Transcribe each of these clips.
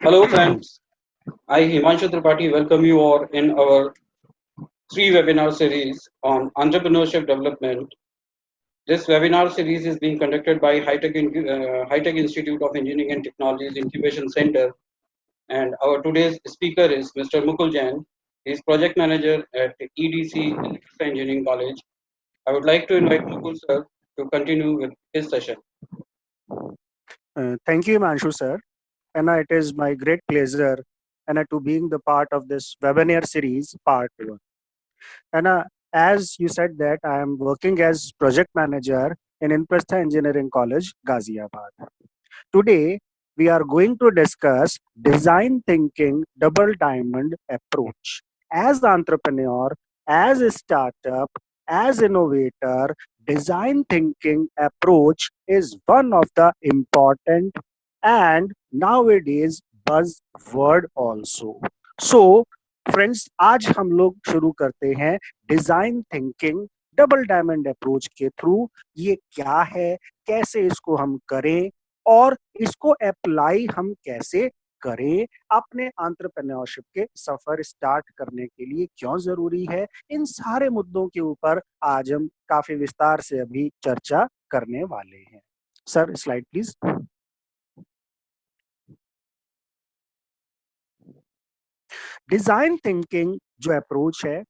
Hello friends, I Himanshu Tripathi welcome you all in our three webinar series on entrepreneurship development. This webinar series is being conducted by High Tech Institute of Engineering and Technologies Incubation Center, and our today's speaker is Mr. Mukul Jain. He is project manager at EDC Electrical Engineering College. I would like to invite Mukul sir to continue with his session. Thank you, Manshu sir. And it is my great pleasure to being the part of this webinar series, part one. And as you said that I am working as project manager in Inprastha Engineering College, Ghaziabad. Today, we are going to discuss design thinking double diamond approach. As entrepreneur, as a startup, as innovator, design thinking approach is one of the important and nowadays buzzword also. So, friends आज हम लोग शुरू करते हैं design thinking double diamond approach के through. ये क्या है, कैसे इसको हम करें और इसको अप्लाई हम कैसे करें, अपने एंटरप्रेन्योरशिप के सफर स्टार्ट करने के लिए क्यों जरूरी है, इन सारे मुद्दों के ऊपर आज हम काफी विस्तार से अभी चर्चा करने वाले हैं। Sir slide please. Design thinking जो अप्रोच है,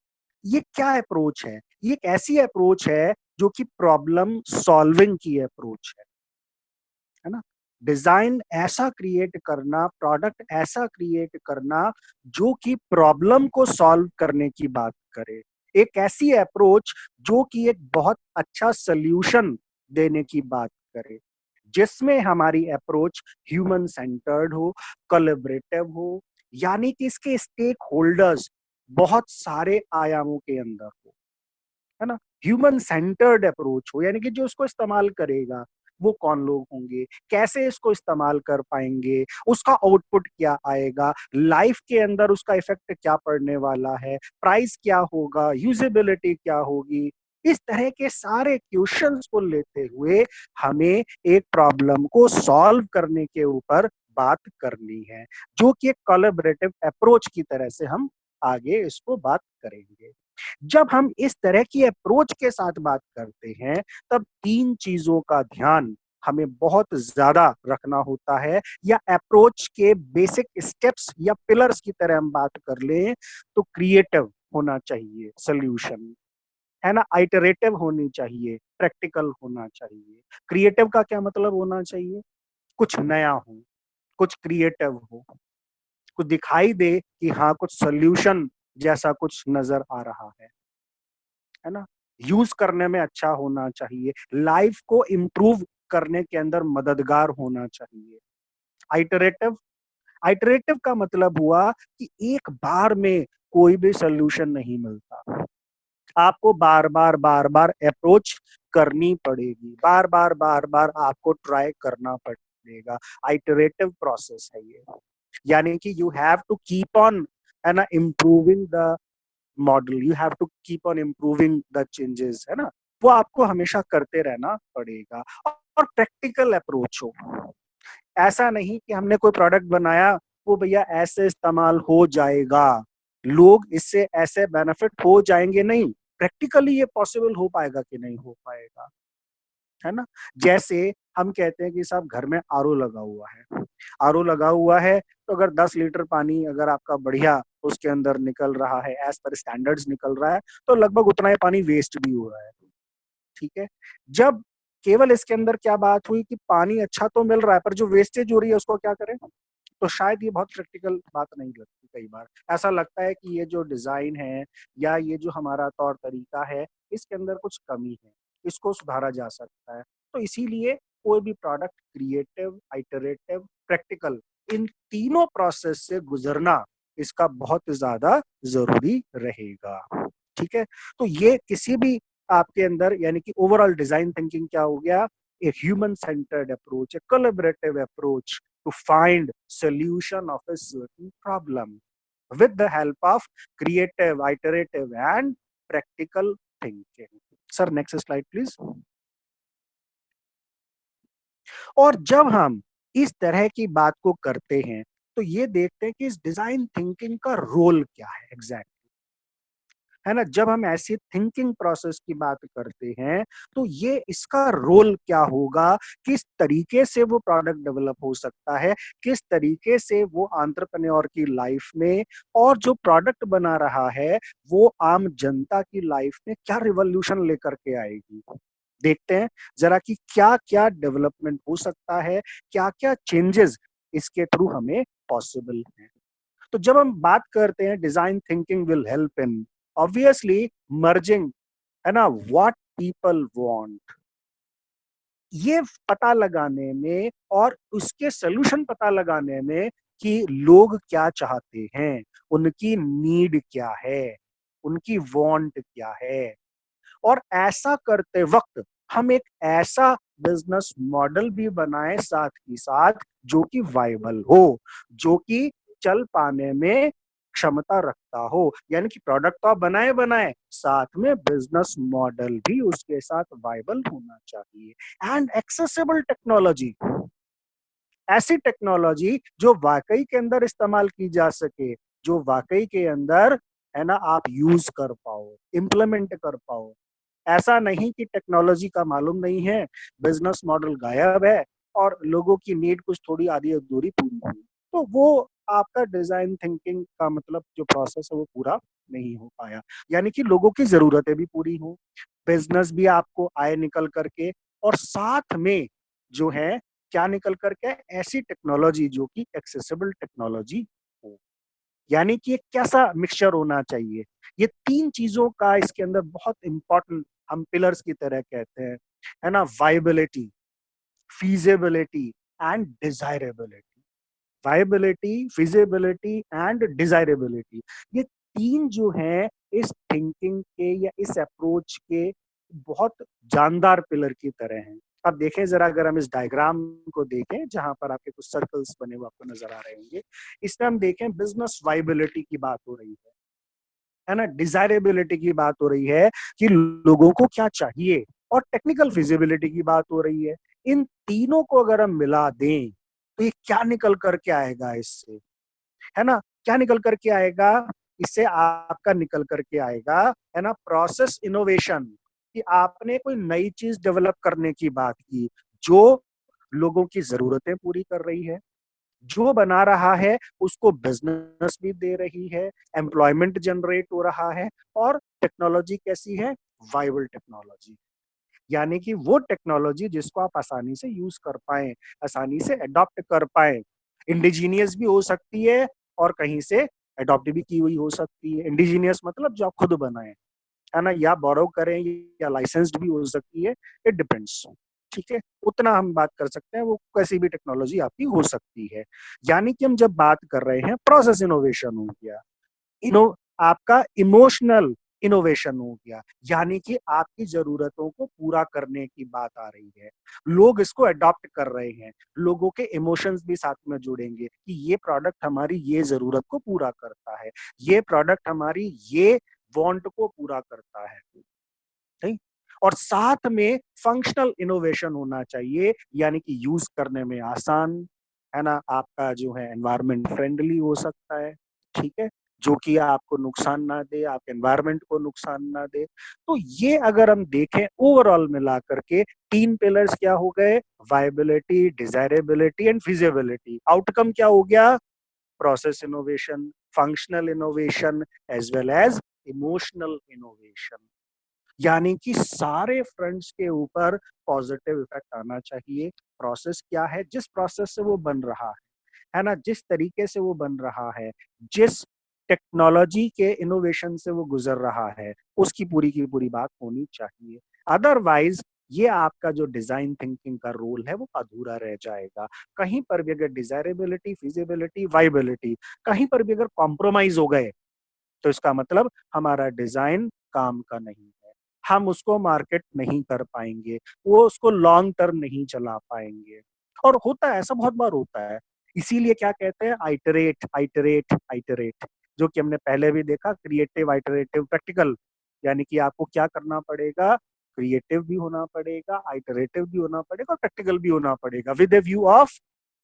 ये क्या अप्रोच है? ये एक ऐसी अप्रोच है जो कि प्रॉब्लम सॉल्विंग की अप्रोच है ना। डिजाइन ऐसा क्रिएट करना, प्रोडक्ट ऐसा क्रिएट करना जो कि प्रॉब्लम को सॉल्व करने की बात करे। एक ऐसी अप्रोच जो कि एक बहुत अच्छा सॉल्यूशन देने की बात करे, जिसमें हमारी अप्रोच ह्यूमन सेंटर्ड हो, कोलैबोरेटिव हो, यानी कि इसके स्टेक होल्डर्स बहुत सारे आयामों के अंदर हो, है ना। ह्यूमन सेंटर्ड अप्रोच हो, यानी कि जो उसको इस्तेमाल करेगा वो कौन लोग होंगे, कैसे इसको इस्तेमाल कर पाएंगे, उसका आउटपुट क्या आएगा, लाइफ के अंदर उसका इफेक्ट क्या पड़ने वाला है, प्राइस क्या होगा, यूजेबिलिटी क्या होगी। इस तरह के सारे क्वेश्चंस को लेते हुए हमें एक प्रॉब्लम को सॉल्व करने के ऊपर बात करनी है, जो कि एक कोलैबोरेटिव अप्रोच की तरह से हम आगे इसको बात करेंगे। जब हम इस तरह की अप्रोच के साथ बात करते हैं, तब तीन चीजों का ध्यान हमें बहुत ज्यादा रखना होता है, या अप्रोच के बेसिक स्टेप्स या पिलर्स की तरह हम बात कर लें तो क्रिएटिव होना चाहिए सॉल्यूशन, है ना। आइटरेटिव होनी चाहिए, प्रैक्टिकल होना चाहिए। क्रिएटिव का क्या मतलब होना चाहिए? कुछ नया हो, कुछ क्रिएटिव हो, कुछ दिखाई दे कि हाँ कुछ सॉल्यूशन जैसा कुछ नजर आ रहा है ना। यूज करने में अच्छा होना चाहिए, लाइफ को इम्प्रूव करने के अंदर मददगार होना चाहिए। आइटरेटिव, आइटरेटिव का मतलब हुआ कि एक बार में कोई भी सोल्यूशन नहीं मिलता, आपको बार बार अप्रोच करनी पड़ेगी, बार बार आपको ट्राई करना पड़ेगा। आइटरेटिव प्रोसेस है ये, यानी कि you have to keep on, है ना, improving the model, you have to keep on improving the changes, है ना, वो आपको हमेशा करते रहना पड़ेगा। और प्रैक्टिकल अप्रोच हो, ऐसा नहीं कि हमने कोई प्रोडक्ट बनाया वो भैया ऐसे इस्तेमाल हो जाएगा, लोग इससे ऐसे बेनिफिट हो जाएंगे, नहीं, प्रैक्टिकली ये पॉसिबल हो पाएगा कि नहीं हो पाएगा, है ना। जैसे हम कहते हैं कि साहब घर में आरओ लगा हुआ है, आरओ लगा हुआ है तो अगर 10 लीटर पानी अगर आपका बढ़िया उसके अंदर निकल रहा है, एज पर स्टैंडर्ड्स निकल रहा है, तो लगभग उतना ही पानी वेस्ट भी हो रहा है, ठीक है। जब केवल इसके अंदर क्या बात हुई कि पानी अच्छा तो मिल रहा है पर जो वेस्टेज हो रही है उसको क्या करें, तो शायद ये बहुत प्रैक्टिकल बात नहीं लगती। कई बार ऐसा लगता है कि ये जो डिजाइन है या ये जो हमारा तौर तरीका है, इसके अंदर कुछ कमी है, इसको सुधारा जा सकता है। तो इसीलिए कोई भी प्रोडक्ट क्रिएटिव, आइटरेटिव, प्रैक्टिकल, इन तीनों प्रोसेस से गुजरना इसका बहुत ज्यादा जरूरी रहेगा, ठीक है। तो ये किसी भी आपके अंदर, यानी कि ओवरऑल डिजाइन थिंकिंग क्या हो गया, a human centred approach, A collaborative approach to find solution of a certain problem with the help of creative, iterative and practical thinking. Sir, next slide please. और जब हम इस तरह की बात को करते हैं तो ये देखते हैं कि इस डिजाइन थिंकिंग का रोल क्या है एग्जैक्ट, है ना। जब हम ऐसी थिंकिंग प्रोसेस की बात करते हैं तो ये इसका रोल क्या होगा, किस तरीके से वो प्रोडक्ट डेवलप हो सकता है, किस तरीके से वो एंटरप्रेन्योर की लाइफ में और जो प्रोडक्ट बना रहा है वो आम जनता की लाइफ में क्या रिवॉल्यूशन लेकर के आएगी। देखते हैं जरा कि क्या क्या डेवलपमेंट हो सकता है, क्या क्या चेंजेस इसके थ्रू हमें पॉसिबल है। तो जब हम बात करते हैं design thinking will help in obviously merging, है ना, व्हाट पीपल वांट, ये पता लगाने में और उसके सोल्यूशन पता लगाने में कि लोग क्या चाहते हैं, उनकी नीड क्या है, उनकी वांट क्या है। और ऐसा करते वक्त हम एक ऐसा बिजनेस मॉडल भी बनाएं साथ ही साथ जो कि वाइबल हो, जो कि चल पाने में क्षमता रखता हो। यानी कि प्रोडक्ट तो आप बनाए बनाए, साथ में बिजनेस मॉडल भी उसके साथ वाइबल होना चाहिए। एंड एक्सेसिबल टेक्नोलॉजी, ऐसी टेक्नोलॉजी जो वाकई के अंदर इस्तेमाल की जा सके, जो वाकई के अंदर, है ना, आप यूज कर पाओ, इम्प्लीमेंट कर पाओ। ऐसा नहीं कि टेक्नोलॉजी का मालूम नहीं है, बिजनेस मॉडल गायब है और लोगों की नीड कुछ थोड़ी आधी अधूरी पूरी हुई, तो वो आपका डिजाइन थिंकिंग का मतलब जो प्रोसेस है वो पूरा नहीं हो पाया। यानी कि लोगों की जरूरतें भी पूरी हो, बिजनेस भी आपको आए निकल करके, और साथ में जो है क्या निकल करके, ऐसी टेक्नोलॉजी जो कि एक्सेसिबल टेक्नोलॉजी हो। यानी कि एक कैसा मिक्सचर होना चाहिए, ये तीन चीजों का इसके अंदर बहुत इंपॉर्टेंट हम पिलर्स की तरह कहते हैं, है ना। Viability, feasibility and desirability, viability, feasibility and desirability, ये तीन जो है इस थिंकिंग के या इस अप्रोच के बहुत जानदार पिलर की तरह हैं। अब देखें जरा, अगर हम इस डायग्राम को देखें जहां पर आपके कुछ सर्कल्स बने हुए आपको नजर आ रहे होंगे, इसमें हम देखें बिजनेस वाइबिलिटी की बात हो रही है ना, डिजायरेबिलिटी की बात हो रही है कि लोगों को क्या चाहिए, और टेक्निकल फिजिबिलिटी की बात हो रही है। इन तीनों को अगर हम मिला दें तो ये क्या निकल करके आएगा इससे, है ना, क्या निकल करके आएगा इससे, आपका निकल करके आएगा, है ना, प्रोसेस इनोवेशन, कि आपने कोई नई चीज डेवलप करने की बात की जो लोगों की जरूरतें पूरी कर रही है, जो बना रहा है उसको बिजनेस भी दे रही है, एम्प्लॉयमेंट जनरेट हो रहा है, और टेक्नोलॉजी कैसी है, वाइबल टेक्नोलॉजी। यानी कि वो टेक्नोलॉजी जिसको आप आसानी से यूज कर पाए, आसानी से अडॉप्ट कर पाए, इंडिजीनियस भी हो सकती है और कहीं से अडॉप्ट भी की हुई हो सकती है। इंडिजीनियस मतलब जो आप खुद बनाए, है ना, या बोरो करें या लाइसेंस्ड भी हो सकती है, इट डिपेंड्स। ठीक है, उतना हम बात कर सकते हैं, वो कैसी भी टेक्नोलॉजी आपकी हो सकती है। यानी कि हम जब बात कर रहे हैं प्रोसेस इनोवेशन हो गया, इनो आपका इमोशनल इनोवेशन हो गया, यानी कि आपकी जरूरतों को पूरा करने की बात आ रही है, लोग इसको अडॉप्ट कर रहे हैं, लोगों के इमोशंस भी साथ में जुड़ेंगे कि ये प्रोडक्ट हमारी ये जरूरत को पूरा करता है, ये प्रोडक्ट हमारी ये वांट को पूरा करता है, नहीं। और साथ में फंक्शनल इनोवेशन होना चाहिए, यानी कि यूज करने में आसान, है ना, आपका जो है एनवायरमेंट फ्रेंडली हो सकता है, ठीक है, जो कि आपको नुकसान ना दे, आपके एनवायरमेंट को नुकसान ना दे। तो ये अगर हम देखें ओवरऑल मिला करके तीन पिलर्स क्या हो गए, viability, desirability and feasibility. Outcome क्या हो गया, process innovation, functional innovation as well as emotional innovation. यानी कि सारे फ्रंट्स के ऊपर पॉजिटिव इफेक्ट आना चाहिए। प्रोसेस क्या है, जिस प्रोसेस से वो बन रहा है ना, जिस तरीके से वो बन रहा है, जिस टेक्नोलॉजी के इनोवेशन से वो गुजर रहा है, उसकी पूरी की पूरी बात होनी चाहिए। अदरवाइज ये आपका जो डिजाइन थिंकिंग का रोल है वो अधूरा रह जाएगा। कहीं पर भी अगर डिजायरेबिलिटी, फिजिबिलिटी, वाइबिलिटी कहीं पर भी अगर कॉम्प्रोमाइज हो गए तो इसका मतलब हमारा डिजाइन काम का नहीं है, हम उसको मार्केट नहीं कर पाएंगे, वो उसको लॉन्ग टर्म नहीं चला पाएंगे। और होता है ऐसा, बहुत बार होता है। इसीलिए क्या कहते हैं, आइटरेट आइटरेट आइटरेट, जो कि हमने पहले भी देखा, क्रिएटिव, आइटरेटिव, प्रैक्टिकल। यानी कि आपको क्या करना पड़ेगा, क्रिएटिव भी होना पड़ेगा, आइटरेटिव भी होना पड़ेगा और प्रैक्टिकल भी होना पड़ेगा, with A view of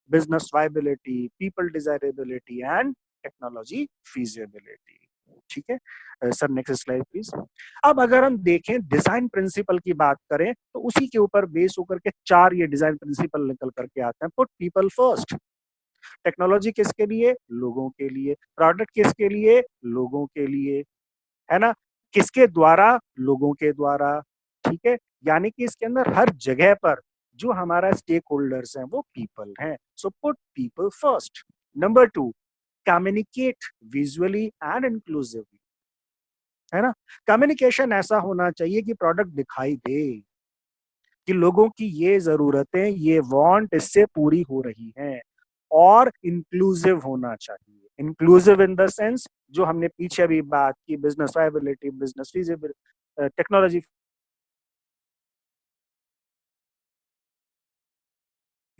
business viability, people desirability and technology feasibility. ठीक है सर, नेक्स्ट स्लाइड प्लीज। अब अगर हम देखें डिजाइन प्रिंसिपल की बात करें तो उसी के ऊपर बेस होकर के 4 ये डिजाइन प्रिंसिपल निकल करके आते हैं। पुट पीपल फर्स्ट, टेक्नोलॉजी किसके लिए? लोगों के लिए। प्रोडक्ट किसके लिए? लोगों के लिए, है ना? किसके द्वारा? लोगों के द्वारा। ठीक है, यानी कि इसके अंदर हर जगह पर जो हमारा स्टेक होल्डर्स हैं वो पीपल हैं। So put people first. Number 2, communicate visually and inclusively, है ना? कम्युनिकेशन ऐसा होना चाहिए कि प्रोडक्ट दिखाई दे कि लोगों की ये जरूरतें, ये वांट इससे पूरी हो रही हैं, और इंक्लूसिव होना चाहिए। इंक्लूसिव इन द सेंस जो हमने पीछे भी बात की, business viability, business feasibility, technology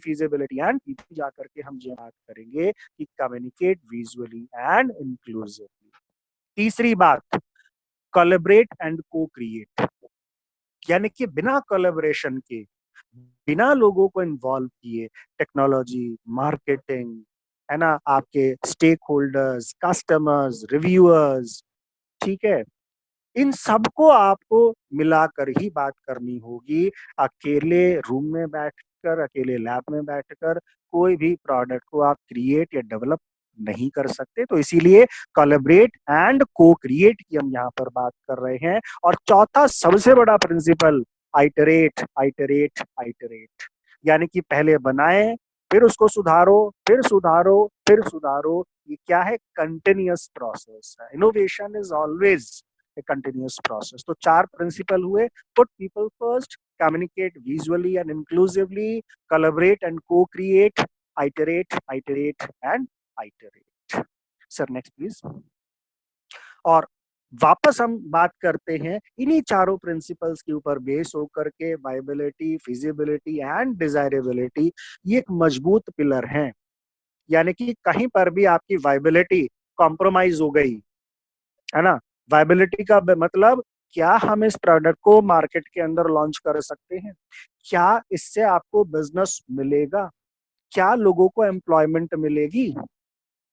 feasibility and जाकर के हम जो बात करेंगे कि कम्युनिकेट विजुअली एंड इंक्लूसिवली। तीसरी बात, कोलैबोरेट एंड को क्रिएट, यानी कि बिना कोलैबोरेशन के, बिना लोगों को इन्वॉल्व किए, टेक्नोलॉजी, मार्केटिंग, है ना, आपके स्टेक होल्डर्स, कस्टमर्स, रिव्यूअर्स, ठीक है, इन सबको आपको मिलाकर ही बात करनी होगी। अकेले रूम में बैठकर, अकेले लैब में बैठकर कोई भी प्रोडक्ट को आप क्रिएट या डेवलप नहीं कर सकते। तो इसीलिए कोलैबोरेट एंड को क्रिएट की हम यहाँ पर बात कर रहे हैं। और चौथा सबसे बड़ा प्रिंसिपल, आइटरेट, आइटरेट, आइटरेट, यानी कि पहले बनाए, फिर उसको सुधारो, फिर सुधारो, फिर सुधारो। ये क्या है? कंटिन्यूअस प्रोसेस है। Innovation is always a continuous process. तो 4 प्रिंसिपल हुए। Put people first, communicate visually and inclusively, collaborate and co-create, iterate, iterate and iterate. Sir, next please. और वापस हम बात करते हैं इन्हीं चारों प्रिंसिपल्स के ऊपर बेस होकर के, वायबिलिटी, फिजिबिलिटी एंड डिजायरेबिलिटी ये एक मजबूत पिलर हैं। यानी कि कहीं पर भी आपकी वायबिलिटी कॉम्प्रोमाइज हो गई, है ना, वायबिलिटी का मतलब क्या हम इस प्रोडक्ट को मार्केट के अंदर लॉन्च कर सकते हैं? क्या इससे आपको बिजनेस मिलेगा? क्या लोगों को एम्प्लॉयमेंट मिलेगी?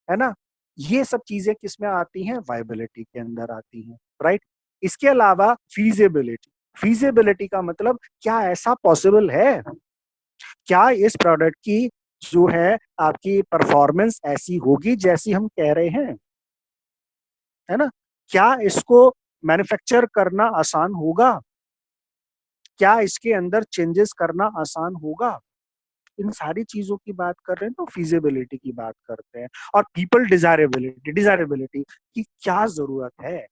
है ना? ये सब चीजें किसमें आती हैं? वायबिलिटी के अंदर आती हैं, राइट? इसके अलावा फीजिबिलिटी, फीजिबिलिटी का मतलब क्या ऐसा पॉसिबल है? क्या इस प्रोडक्ट की जो है आपकी परफॉर्मेंस ऐसी होगी जैसी हम कह रहे हैं? है ना? क्या इसको मैन्युफैक्चर करना आसान होगा? क्या इसके अंदर चेंजेस करना आसान होगा? इन सारी चीजों की बात कर रहे हैं तो फिजिबिलिटी की बात करते हैं। और पीपल डिजायरेबिलिटी, डिजायरेबिलिटी की क्या जरूरत है?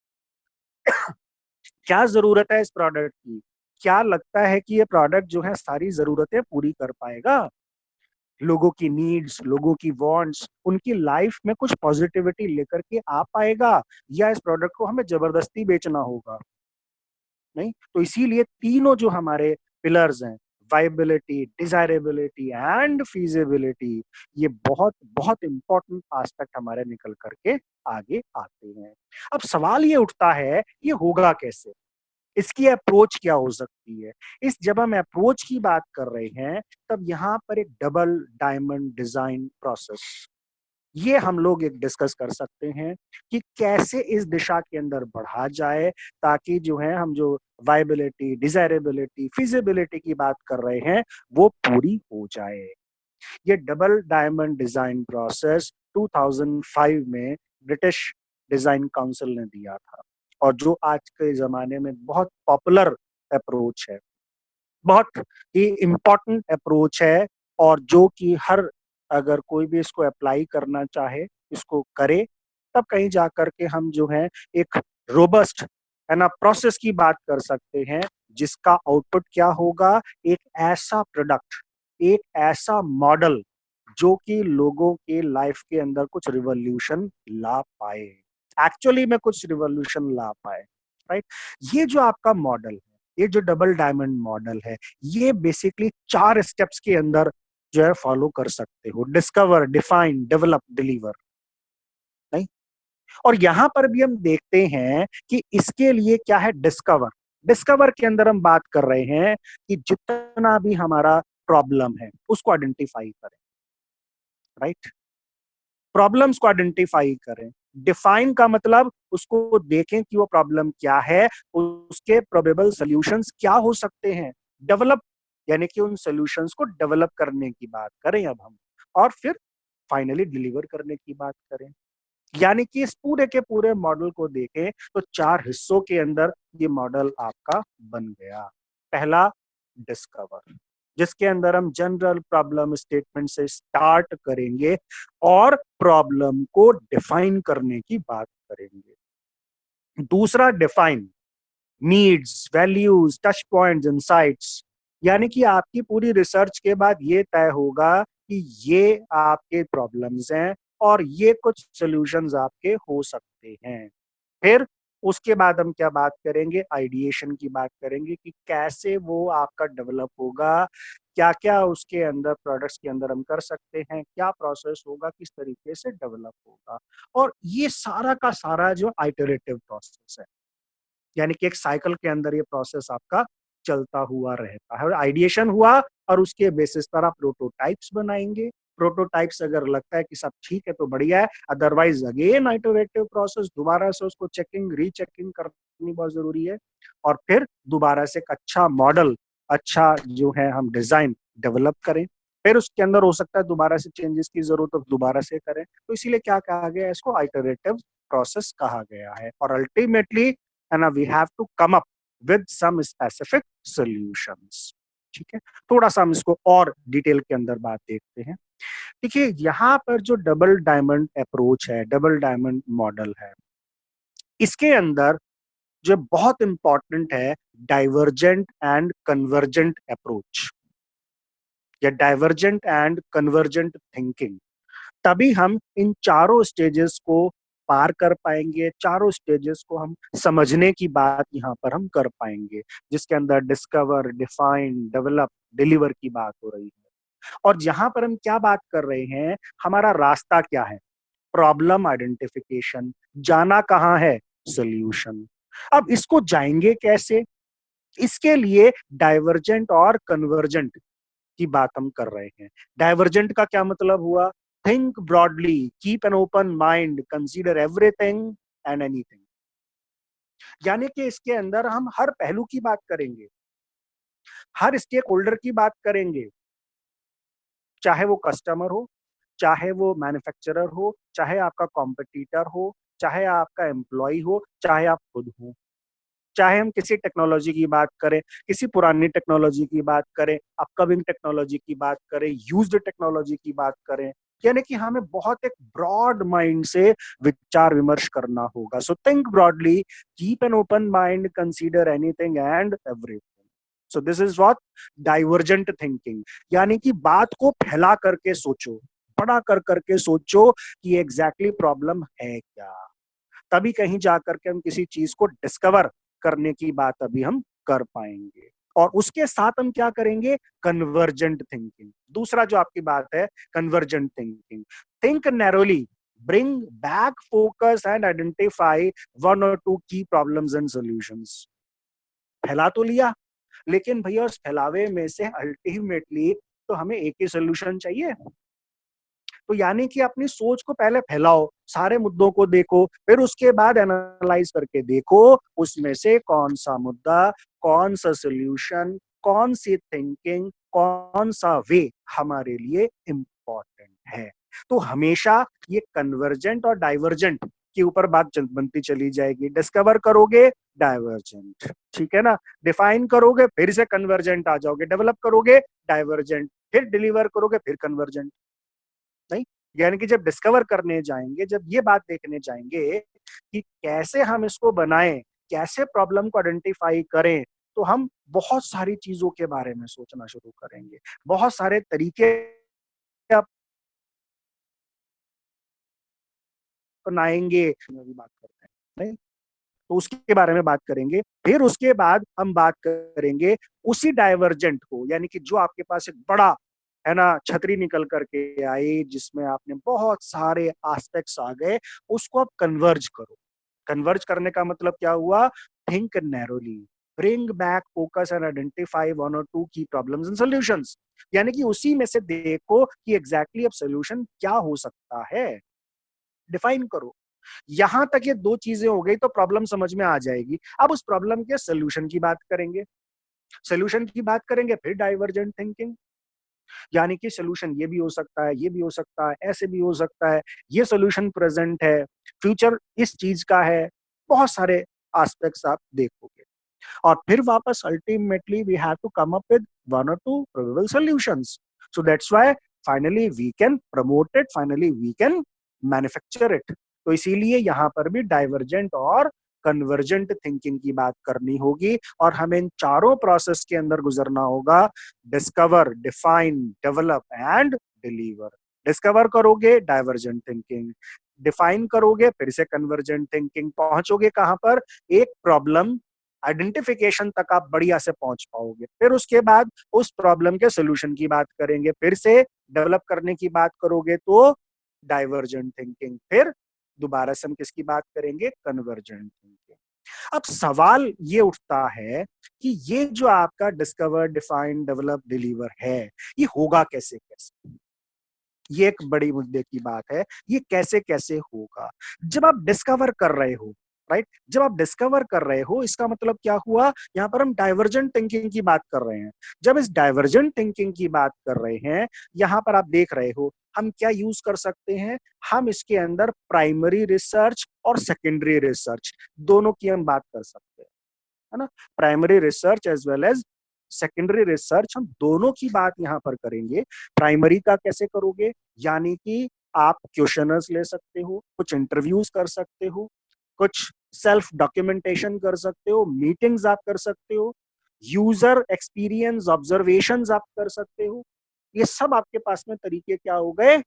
क्या जरूरत है इस प्रोडक्ट की? क्या लगता है कि ये प्रोडक्ट जो है सारी जरूरतें पूरी कर पाएगा? लोगों की नीड्स, लोगों की वांट्स, उनकी लाइफ में कुछ पॉजिटिविटी लेकर के आ पाएगा, या इस प्रोडक्ट को हमें जबरदस्ती बेचना होगा? नहीं। तो इसीलिए तीनों जो हमारे पिलर्स हैं, वायबिलिटी, डिजायरेबिलिटी एंड फीजिबिलिटी, ये बहुत बहुत इंपॉर्टेंट एस्पेक्ट हमारे निकल करके आगे आते हैं। अब सवाल ये उठता है, ये होगा कैसे? इसकी अप्रोच क्या हो सकती है? इस जब हम अप्रोच की बात कर रहे हैं तब यहाँ पर एक डबल डायमंड डिजाइन प्रोसेस, ये हम लोग एक डिस्कस कर सकते हैं कि कैसे इस दिशा के अंदर बढ़ा जाए, ताकि जो है हम जो वायबिलिटी, डिजायरेबिलिटी, फिजिबिलिटी की बात कर रहे हैं वो पूरी हो जाए। ये डबल डायमंड डिजाइन प्रोसेस 2005 में ब्रिटिश डिजाइन काउंसिल ने दिया था, और जो आज के जमाने में बहुत पॉपुलर अप्रोच है, बहुत ही इम्पोर्टेंट अप्रोच है, और जो कि हर, अगर कोई भी इसको अप्लाई करना चाहे, इसको करे, तब कहीं जाकर के हम जो है एक रोबस्ट, है ना, प्रोसेस की बात कर सकते हैं, जिसका आउटपुट क्या होगा? एक ऐसा प्रोडक्ट, एक ऐसा मॉडल जो कि लोगों के लाइफ के अंदर कुछ रिवॉल्यूशन ला पाए, एक्चुअली में कुछ रिवॉल्यूशन ला पाए, राइट? ये जो आपका मॉडल है, ये जो डबल डायमंड मॉडल है, ये बेसिकली 4 स्टेप्स के अंदर जो है फॉलो कर सकते हो। डिस्कवर, डिफाइन, डेवलप, डिलीवर, नहीं? और यहां पर भी हम देखते हैं कि इसके लिए क्या है? डिस्कवर। डिस्कवर के अंदर हम बात कर रहे हैं कि जितना भी हमारा प्रॉब्लम है उसको आइडेंटिफाई करें, राइट? प्रॉब्लम्स को आइडेंटिफाई करें। डिफाइन का मतलब उसको देखें कि वो प्रॉब्लम क्या है, उसके प्रोबेबल सॉल्यूशंस क्या हो सकते हैं। डेवलप यानी कि उन सॉल्यूशंस को डेवलप करने की बात करें अब हम, और फिर फाइनली डिलीवर करने की बात करें। यानी कि इस पूरे के पूरे मॉडल को देखें तो 4 हिस्सों के अंदर ये मॉडल आपका बन गया। पहला, डिस्कवर, जिसके अंदर हम जनरल प्रॉब्लम स्टेटमेंट से स्टार्ट करेंगे और प्रॉब्लम को डिफाइन करने की बात करेंगे। दूसरा, define, needs, values, touch points, insights, यानी कि आपकी पूरी रिसर्च के बाद ये तय होगा कि ये आपके प्रॉब्लम्स हैं और ये कुछ सॉल्यूशंस आपके हो सकते हैं। फिर उसके बाद हम क्या बात करेंगे, आइडिएशन की बात करेंगे कि कैसे वो आपका डेवलप होगा, क्या क्या उसके अंदर प्रोडक्ट्स के अंदर हम कर सकते हैं, क्या प्रोसेस होगा, किस तरीके से डेवलप होगा। और ये सारा का सारा जो आइटरेटिव प्रोसेस है, यानी कि एक साइकिल के अंदर ये प्रोसेस आपका चलता हुआ रहता है। और आइडिएशन हुआ और उसके बेसिस पर आप प्रोटोटाइप्स बनाएंगे। प्रोटोटाइप्स अगर लगता है कि सब ठीक है तो बढ़िया है, अदरवाइज अगेन आइटरेटिव प्रोसेस, दोबारा से उसको चेकिंग रीचेकिंग करनी बहुत जरूरी है। और फिर दोबारा से एक अच्छा मॉडल, अच्छा जो है हम डिजाइन डेवलप करें। फिर उसके अंदर हो सकता है दोबारा से चेंजेस की जरूरत हो, दोबारा से करें। तो इसीलिए क्या कहा गया है, इसको आइटरेटिव प्रोसेस कहा गया है। और ultimately we have to come up with some specific solutions। ठीक है, थोड़ा सा हम इसको और डिटेल के अंदर बात देखते हैं। देखिए, यहाँ पर जो डबल डायमंड अप्रोच है, डबल डायमंड मॉडल है, इसके अंदर जो बहुत इंपॉर्टेंट है, डाइवर्जेंट एंड कन्वर्जेंट अप्रोच या डाइवर्जेंट एंड कन्वर्जेंट थिंकिंग। तभी हम इन चारों स्टेजेस को पार कर पाएंगे, चारों स्टेजेस को हम समझने की बात यहाँ पर हम कर पाएंगे, जिसके अंदर डिस्कवर, डिफाइन, डेवलप, डिलीवर की बात हो रही है। और यहाँ पर हम क्या बात कर रहे हैं, हमारा रास्ता क्या है, प्रॉब्लम आइडेंटिफिकेशन, जाना कहाँ है, सोल्यूशन। अब इसको जाएंगे कैसे, इसके लिए डाइवर्जेंट और कन्वर्जेंट की बात हम कर रहे हैं। डाइवर्जेंट का क्या मतलब हुआ, think broadly, keep an open mind, consider everything and anything. यानी कि इसके अंदर हम हर पहलू की बात करेंगे, हर स्टेक होल्डर की बात करेंगे, चाहे वो कस्टमर हो, चाहे वो मैन्युफैक्चरर हो, चाहे आपका कॉम्पिटिटर हो, चाहे आपका एम्प्लॉय हो, चाहे आप खुद हो। चाहे हम किसी टेक्नोलॉजी की बात करें, किसी पुरानी टेक्नोलॉजी की बात करें, अपकमिंग टेक्नोलॉजी की बात करें, यूज्ड टेक्नोलॉजी की बात करें, यानी कि हमें बहुत एक ब्रॉड माइंड से विचार विमर्श करना होगा। So think broadly, keep an open mind, consider anything and everything. So this is what divergent thinking, यानी कि बात को फैला करके सोचो, बड़ा कर करके सोचो कि एग्जैक्टली प्रॉब्लम है क्या। तभी कहीं जाकर के हम किसी चीज को डिस्कवर करने की बात अभी हम कर पाएंगे। और उसके साथ हम क्या करेंगे, कन्वर्जेंट थिंकिंग। दूसरा जो आपकी बात है, convergent thinking, think narrowly, bring back focus and identify one और टू की प्रॉब्लम्स एंड सॉल्यूशंस। फैला तो लिया, लेकिन भैया उस फैलावे में से अल्टीमेटली तो हमें एक ही सोल्यूशन चाहिए। तो यानी कि अपनी सोच को पहले फैलाओ, सारे मुद्दों को देखो, फिर उसके बाद एनालाइज करके देखो उसमें से कौन सा मुद्दा, कौन सा सोल्यूशन, कौन सी थिंकिंग, कौन सा वे हमारे लिए इम्पोर्टेंट है। तो हमेशा ये कन्वर्जेंट और डाइवर्जेंट के ऊपर बात बनती चली जाएगी। डिस्कवर करोगे, डाइवर्जेंट, ठीक है ना, डिफाइन करोगे, फिर से कन्वर्जेंट आ जाओगे, डेवलप करोगे, डाइवर्जेंट, फिर डिलीवर करोगे, फिर कन्वर्जेंट। नहीं, यानी कि जब डिस्कवर करने जाएंगे, जब ये बात देखने जाएंगे कि कैसे हम इसको बनाएं, कैसे प्रॉब्लम को आइडेंटिफाई करें, तो हम बहुत सारी चीजों के बारे में सोचना शुरू करेंगे, बहुत सारे तरीके अपनाएंगे। अभी बात करते हैं, नहीं, तो उसके बारे में बात करेंगे। फिर उसके बाद हम बात करेंगे उसी डाइवर्जेंट को, यानी कि जो आपके पास एक बड़ा है ना छतरी निकल करके आई, जिसमें आपने बहुत सारे एस्पेक्ट्स आ गए, उसको आप कन्वर्ज करो। कन्वर्ज करने का मतलब क्या हुआ, think narrowly, bring back focus and identify one और टू की प्रॉब्लम्स एंड सॉल्यूशंस, यानी कि उसी में से देखो कि एग्जैक्टली अब सोल्यूशन क्या हो सकता है, डिफाइन करो। यहां तक ये दो चीजें हो गई तो प्रॉब्लम समझ में आ जाएगी। अब उस प्रॉब्लम के सोल्यूशन की बात करेंगे, सोल्यूशन की बात करेंगे, फिर डाइवर्जेंट थिंकिंग, यानी कि सोल्यूशन ये भी हो सकता है, ये भी हो सकता है, ऐसे भी हो सकता है, ये सोल्यूशन प्रेजेंट है, फ्यूचर इस चीज का है, बहुत सारे एस्पेक्ट्स आप देखोगे। और फिर वापस ultimately we have to come up with one और two probable solutions, so that's why finally we can promote it, finally we can manufacture it. तो इसीलिए यहाँ पर भी डाइवर्जेंट और कन्वर्जेंट थिंकिंग की बात करनी होगी, और हमें इन चारों प्रोसेस के अंदर गुजरना होगा, discover, define, develop and deliver. Discover करोगे डाइवर्जेंट थिंकिंग, डिफाइन करोगे फिर से कन्वर्जेंट थिंकिंग, पहुंचोगे कहां पर, एक प्रॉब्लम आइडेंटिफिकेशन तक आप बढ़िया से पहुंच पाओगे। फिर उसके बाद उस प्रॉब्लम के सोल्यूशन की बात करेंगे, फिर से डेवलप करने की बात करोगे तो डाइवर्जेंट थिंकिंग, फिर दोबारा से हम किसकी बात करेंगे, कन्वर्जेंट थिंकिंग। अब सवाल ये उठता है कि ये जो आपका डिस्कवर, डिफाइन, डेवलप, डिलीवर है, ये होगा कैसे कैसे, ये एक बड़ी मुद्दे की बात है। ये कैसे कैसे होगा, जब आप डिस्कवर कर रहे हो, राइट, जब आप डिस्कवर कर रहे हो इसका मतलब क्या हुआ, यहां पर हम डाइवर्जेंट थिंकिंग की बात कर रहे हैं। जब इस डाइवर्जेंट थिंकिंग की बात कर रहे हैं, यहां पर आप देख रहे हो हम क्या यूज कर सकते हैं, हम इसके अंदर प्राइमरी रिसर्च और सेकेंडरी रिसर्च दोनों की हम बात कर सकते हैं, है ना। Primary research as well as secondary research, हम दोनों की बात यहां पर करेंगे। प्राइमरी का कैसे करोगे, यानी कि आप क्वेश्चनर्स ले सकते हो, कुछ इंटरव्यूज कर सकते हो, कुछ सेल्फ डॉक्यूमेंटेशन कर सकते हो, मीटिंग्स आप कर सकते हो, यूजर एक्सपीरियंस ऑब्जर्वेशंस आप कर सकते हो। ये सब आपके पास में तरीके क्या हो गए,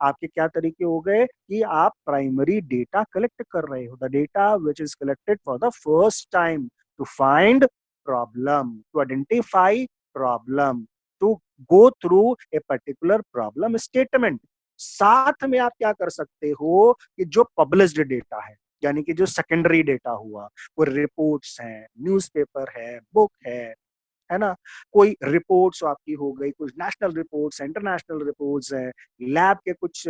आपके क्या तरीके हो गए कि आप प्राइमरी डेटा कलेक्ट कर रहे हो, the data which is collected for the first time to find problem, to identify problem, to go through a particular problem statement. साथ में आप क्या कर सकते हो कि जो पब्लिश्ड डेटा है, यानी कि जो सेकेंडरी डेटा हुआ, वो रिपोर्ट्स हैं, न्यूज़पेपर है, बुक है ना, कोई रिपोर्ट्स आपकी हो गई, कुछ नेशनल रिपोर्ट्स, इंटरनेशनल रिपोर्ट्स हैं, लैब के कुछ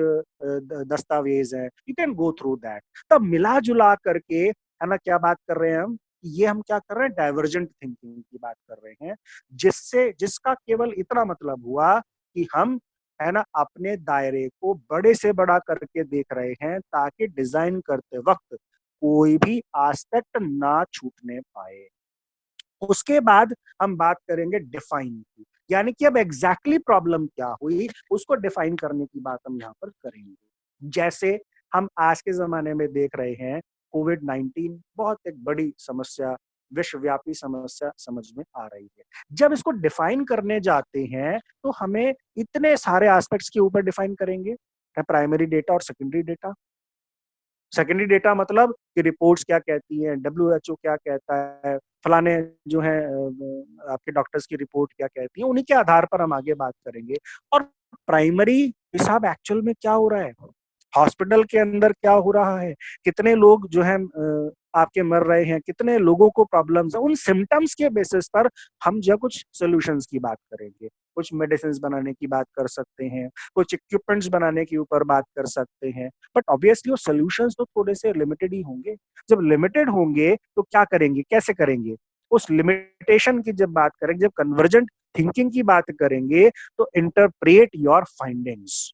दस्तावेज हैं, you can go through that. तब मिला जुला करके, है ना, क्या बात कर रहे हैं हम, ये हम क्या कर रहे हैं, डाइवर्जेंट थिंकिंग की बात कर रहे हैं, जिससे जिसका केवल इतना मतलब हुआ कि हम, है ना, अपने दायरे को बड़े से बड़ा करके देख रहे हैं, ताकि डिजाइन करते वक्त कोई भी एस्पेक्ट ना छूटने पाए। उसके बाद हम बात करेंगे डिफाइन की, यानी कि अब एग्जैक्टली प्रॉब्लम क्या हुई उसको डिफाइन करने की बात हम यहाँ पर करेंगे। जैसे हम आज के जमाने में देख रहे हैं, कोविड-19 बहुत एक बड़ी समस्या, विश्वव्यापी समस्या समझ में आ रही है। जब इसको डिफाइन करने जाते हैं तो हमें इतने सारे एस्पेक्ट्स के ऊपर डिफाइन करेंगे, प्राइमरी डेटा और सेकेंडरी डेटा। सेकेंडरी डेटा मतलब कि रिपोर्ट्स क्या कहती हैं, डब्ल्यूएचओ क्या कहता है, फलाने जो है आपके डॉक्टर्स की रिपोर्ट क्या कहती है, उन्हीं के आधार पर हम आगे बात करेंगे। और प्राइमरी हिसाब एक्चुअल में क्या हो रहा है, हॉस्पिटल के अंदर क्या हो रहा है, कितने लोग जो है आपके मर रहे हैं, कितने लोगों को प्रॉब्लम्स है, उन सिम्टम्स के बेसिस पर हम जो कुछ सॉल्यूशंस की बात करेंगे, कुछ मेडिसिन बनाने की बात कर सकते हैं, कुछ इक्विपमेंट्स बनाने के ऊपर बात कर सकते हैं। बट ऑब्वियसली वो सॉल्यूशंस तो थोड़े से लिमिटेड ही होंगे। जब लिमिटेड होंगे तो क्या करेंगे, कैसे करेंगे, उस लिमिटेशन की जब बात करेंगे, जब कन्वर्जेंट थिंकिंग की बात करेंगे, तो इंटरप्रेट योर फाइंडिंग्स,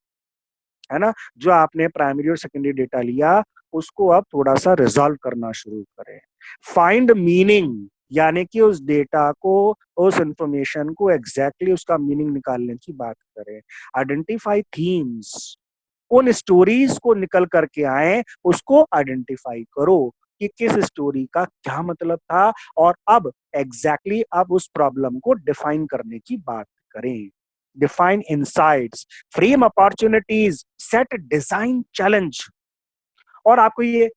है ना, जो आपने प्राइमरी और सेकेंडरी डेटा लिया उसको अब थोड़ा सा रिजॉल्व करना शुरू करें। फाइंड मीनिंग, यानी कि उस डेटा को, उस इंफॉर्मेशन को एग्जैक्टली उसका मीनिंग निकालने की बात करें। आइडेंटिफाई थीम्स, उन स्टोरीज को निकल करके आए, उसको आइडेंटिफाई करो कि किस स्टोरी का क्या मतलब था, और अब एग्जैक्टली अब उस प्रॉब्लम को डिफाइन करने की बात करें। Define insights, frame opportunities, set design challenge, और आपको ये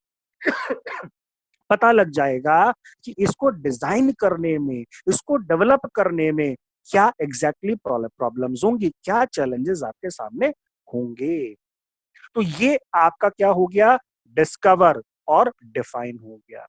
पता लग जाएगा कि इसको डिजाइन करने में, इसको डेवलप करने में क्या एग्जैक्टली प्रॉब्लम्स होंगी, क्या चैलेंजेस आपके सामने होंगे। तो ये आपका क्या हो गया, डिस्कवर और डिफाइन हो गया।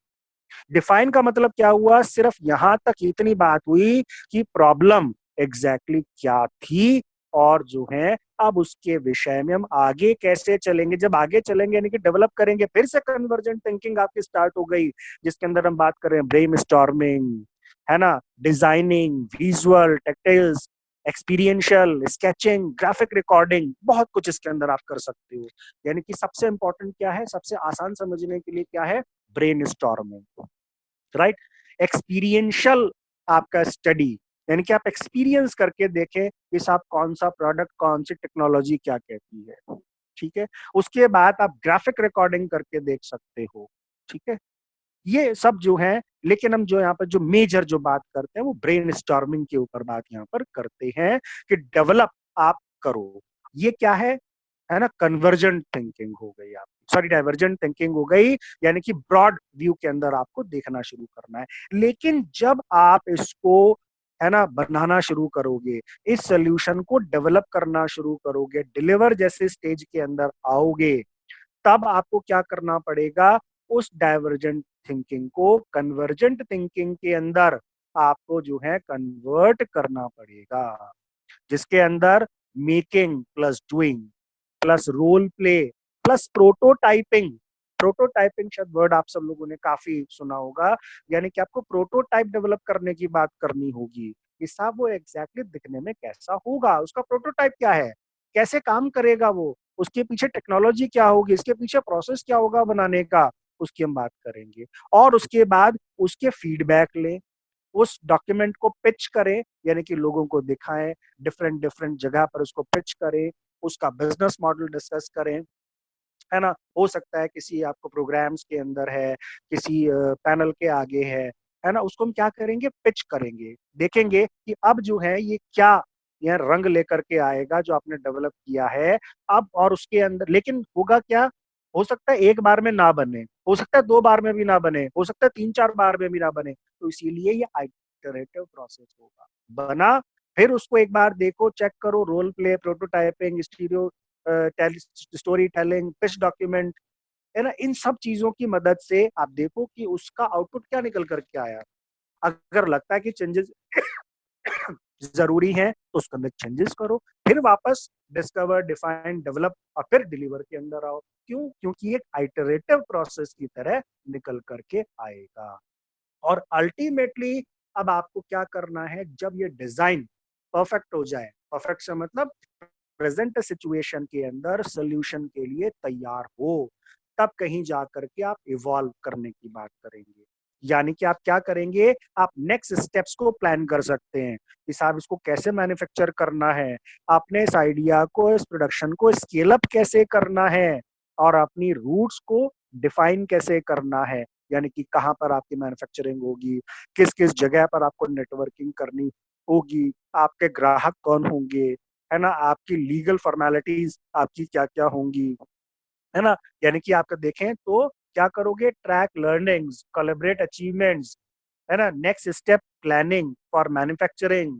डिफाइन का मतलब क्या हुआ, सिर्फ यहां तक इतनी बात हुई कि प्रॉब्लम एग्जैक्टली क्या थी, और जो है अब उसके विषय में हम आगे कैसे चलेंगे। जब आगे चलेंगे यानी कि डेवलप करेंगे, फिर से कन्वर्जेंट थिंकिंग आपकी स्टार्ट हो गई, जिसके अंदर हम बात कर रहे हैं ब्रेनस्टॉर्मिंग, है ना, designing, visual, tactiles, experiential, sketching, graphic recording, बहुत कुछ इसके अंदर आप कर सकते हो। यानी कि सबसे इंपॉर्टेंट क्या है, सबसे आसान समझने के लिए क्या है, ब्रेनस्टॉर्मिंग, राइट। एक्सपीरियंशियल आपका स्टडी, यानी कि आप एक्सपीरियंस करके देखें कि साहब कौन सा प्रोडक्ट, कौन सी टेक्नोलॉजी क्या कहती है, ठीक है। उसके बाद आप ग्राफिक रिकॉर्डिंग करके देख सकते हो, ठीक है। ये सब जो है, लेकिन हम जो यहाँ पर जो मेजर जो बात करते हैं वो ब्रेन स्टॉर्मिंग के ऊपर बात यहाँ पर करते हैं कि डेवलप आप करो। ये क्या है ना, कन्वर्जेंट थिंकिंग हो गई आप, सॉरी डाइवर्जेंट थिंकिंग हो गई, यानी कि ब्रॉड व्यू के अंदर आपको देखना शुरू करना है। लेकिन जब आप इसको, है ना, बनाना शुरू करोगे, इस सोल्यूशन को डेवलप करना शुरू करोगे, डिलीवर जैसे स्टेज के अंदर आओगे, तब आपको क्या करना पड़ेगा, उस डाइवर्जेंट थिंकिंग को कन्वर्जेंट थिंकिंग के अंदर आपको जो है कन्वर्ट करना पड़ेगा, जिसके अंदर making plus doing plus role play plus prototyping. Prototyping शायद वर्ड आप सब लोगों ने काफी सुना होगा, यानी कि आपको प्रोटोटाइप डेवलप करने की बात करनी होगी कि साहब वो एग्जैक्टली दिखने में कैसा होगा, उसका प्रोटोटाइप क्या है, कैसे काम करेगा वो, उसके पीछे टेक्नोलॉजी क्या होगी, इसके पीछे प्रोसेस क्या होगा बनाने का, उसकी हम बात करेंगे। और उसके बाद उसके फीडबैक लें, उस डॉक्यूमेंट को पिच करें, यानी कि लोगों को दिखाएं, डिफरेंट डिफरेंट जगह पर उसको पिच करें, उसका बिजनेस मॉडल डिस्कस करें, है ना। हो सकता है किसी आपको प्रोग्राम्स के अंदर है, किसी पैनल के आगे है ना, उसको हम क्या करेंगे, पिच करेंगे, देखेंगे कि अब जो है ये क्या, यह रंग लेकर के आएगा जो आपने डेवलप किया है अब, और उसके अंदर लेकिन होगा क्या, हो सकता है एक बार में ना बने, हो सकता है दो बार में भी ना बने, हो सकता है तीन चार बार में भी ना बने, तो इसीलिए ये आइटरेटिव प्रोसेस होगा। बना, फिर उसको एक बार देखो, चेक करो, role play, prototyping, stereo story telling, pitch document, है ना, इन सब चीजों की मदद से आप देखो कि उसका आउटपुट क्या निकल करके आया। अगर लगता है कि चेंजेस जरूरी है तो उसके अंदर चेंजेस करो, फिर वापस डिस्कवर, डिफाइन, डेवलप और फिर डिलीवर के अंदर आओ। क्यों, क्योंकि एक आइटरेटिव प्रोसेस की तरह निकल करके आएगा। और अल्टीमेटली अब आपको क्या करना है, जब ये डिजाइन परफेक्ट हो जाए, परफेक्ट से मतलब प्रेजेंट सिचुएशन के अंदर सोल्यूशन के लिए तैयार हो, तब कहीं जा करके आप इवॉल्व करने की बात करेंगे। यानी कि आप क्या करेंगे, आप नेक्स्ट स्टेप्स को प्लान कर सकते हैं कि साहब इसको कैसे मैन्युफैक्चर करना है, आपने इस आइडिया को, इस प्रोडक्शन को स्केल अप कैसे करना है, और अपनी रूट्स को डिफाइन कैसे करना है, यानी कि कहाँ पर आपकी मैन्युफैक्चरिंग होगी, किस किस जगह पर आपको नेटवर्किंग करनी होगी, आपके ग्राहक कौन होंगे, है ना, आपकी लीगल फॉर्मेलिटीज आपकी क्या क्या होंगी, है ना। यानी कि आपका देखें तो क्या करोगे, ट्रैक लर्निंग्स, कोलैबोरेट अचीवमेंट्स, है ना, next step planning for manufacturing,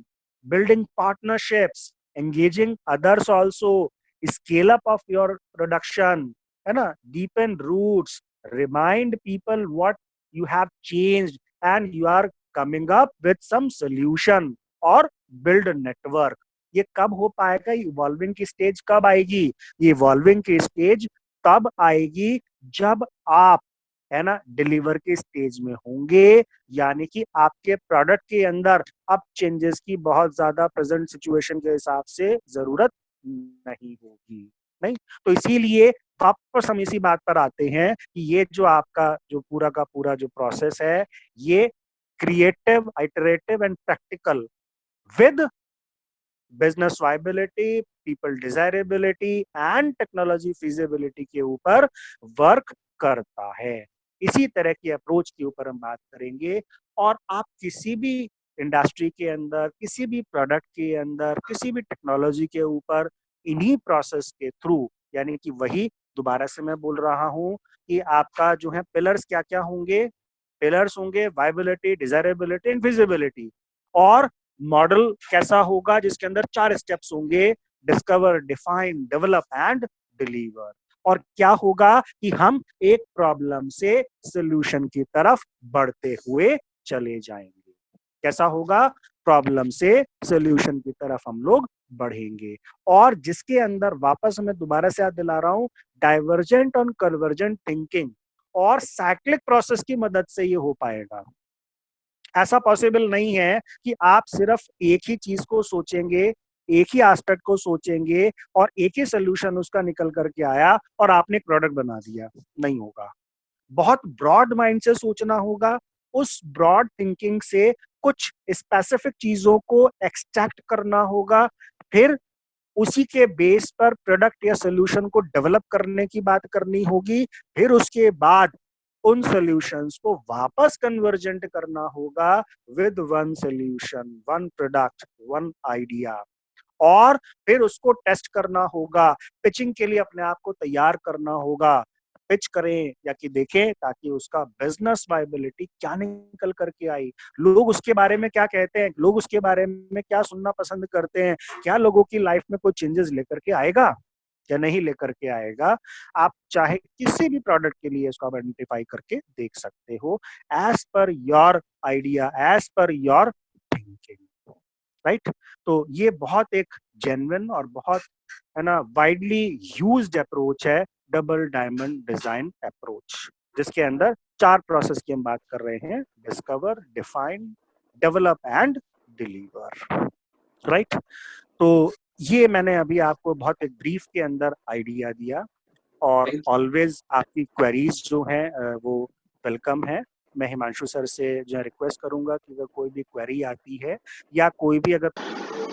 building partnerships, engaging others also, scale up of your production, है ना, deepen roots, remind people what you have changed, and you are coming up with some solution, और build network। ये कब हो पाएगा, evolving की stage कब आएगी, ये इवॉल्विंग की स्टेज तब आएगी जब आप, है ना, डिलीवर के स्टेज में होंगे, यानी कि आपके प्रोडक्ट के अंदर अब चेंजेस की बहुत ज्यादा प्रेजेंट सिचुएशन के हिसाब से जरूरत नहीं होगी। नहीं, तो इसीलिए वापस हम इसी बात पर आते हैं कि ये जो आपका जो पूरा का पूरा जो प्रोसेस है, ये creative, iterative and practical with business viability, people desirability and technology feasibility के ऊपर वर्क करता है। इसी तरह की अप्रोच के ऊपर हम बात करेंगे, और आप किसी भी इंडस्ट्री के अंदर, किसी भी प्रोडक्ट के अंदर, किसी भी टेक्नोलॉजी के ऊपर इन्हीं प्रोसेस के थ्रू, यानी कि वही दोबारा से मैं बोल रहा हूं कि आपका जो है पिलर्स क्या क्या होंगे, पिलर्स होंगे वाइबिलिटी, डिजायरेबिलिटी एंड फिजिबिलिटी, और मॉडल कैसा होगा जिसके अंदर चार स्टेप्स होंगे, discover, define, develop and deliver. और क्या होगा कि हम एक प्रॉब्लम से सॉल्यूशन की तरफ बढ़ते हुए चले जाएंगे। कैसा होगा? प्रॉब्लम से सॉल्यूशन की तरफ हम लोग बढ़ेंगे, और जिसके अंदर वापस मैं दोबारा से याद दिला रहा हूं, डाइवर्जेंट और कन्वर्जेंट थिंकिंग और साइक्लिक प्रोसेस की मदद से ये हो पाएगा। ऐसा पॉसिबल नहीं है कि आप सिर्फ एक ही चीज को सोचेंगे, एक ही एस्पेक्ट को सोचेंगे और एक ही सोल्यूशन उसका निकल करके आया और आपने एक प्रोडक्ट बना दिया। नहीं होगा। बहुत ब्रॉड माइंड से सोचना होगा, उस ब्रॉड थिंकिंग से कुछ स्पेसिफिक चीजों को एक्सट्रैक्ट करना होगा, फिर उसी के बेस पर प्रोडक्ट या सोल्यूशन को डेवलप करने की बात करनी होगी, फिर उसके बाद उन सॉल्यूशंस को वापस कन्वर्जेंट करना होगा with one solution, one product, one idea, और फिर उसको टेस्ट करना होगा, पिचिंग के लिए अपने आप को तैयार करना होगा। पिच करें या कि देखें ताकि उसका बिजनेस वायबिलिटी क्या निकल करके आई, लोग उसके बारे में क्या कहते हैं, लोग उसके बारे में क्या सुनना पसंद करते हैं, क्या लोगों की लाइफ में कोई चेंजेस लेकर के आएगा या नहीं लेकर के आएगा। आप चाहे किसी भी प्रोडक्ट के लिए इसको आइडेंटिफाई करके देख सकते हो, as per your idea, as per your thinking, right. तो ये बहुत एक जेन्युइन और बहुत, है ना, वाइडली यूज्ड अप्रोच है, डबल डायमंड डिजाइन अप्रोच, जिसके अंदर 4 प्रोसेस की हम बात कर रहे हैं: discover, define, develop and deliver, right. तो ये मैंने अभी आपको बहुत एक ब्रीफ के अंदर आइडिया दिया, और ऑलवेज आपकी क्वेरीज जो हैं वो वेलकम है। मैं हिमांशु सर से जो रिक्वेस्ट करूंगा कि अगर कोई भी क्वेरी आती है या कोई भी अगर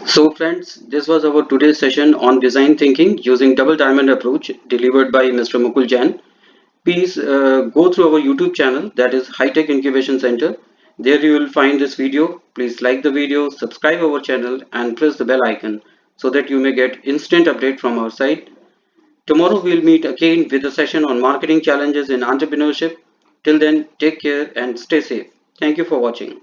So friends, this was our today's session on design thinking using double diamond approach delivered by Mr. Mukul Jain. Please go through our YouTube channel, that is High Tech Incubation Center. There you will find this video. Please like the video, subscribe our channel and press the bell icon so that you may get instant update from our site. Tomorrow we'll meet again with a session on marketing challenges in entrepreneurship. Till then, take care and stay safe. Thank you for watching.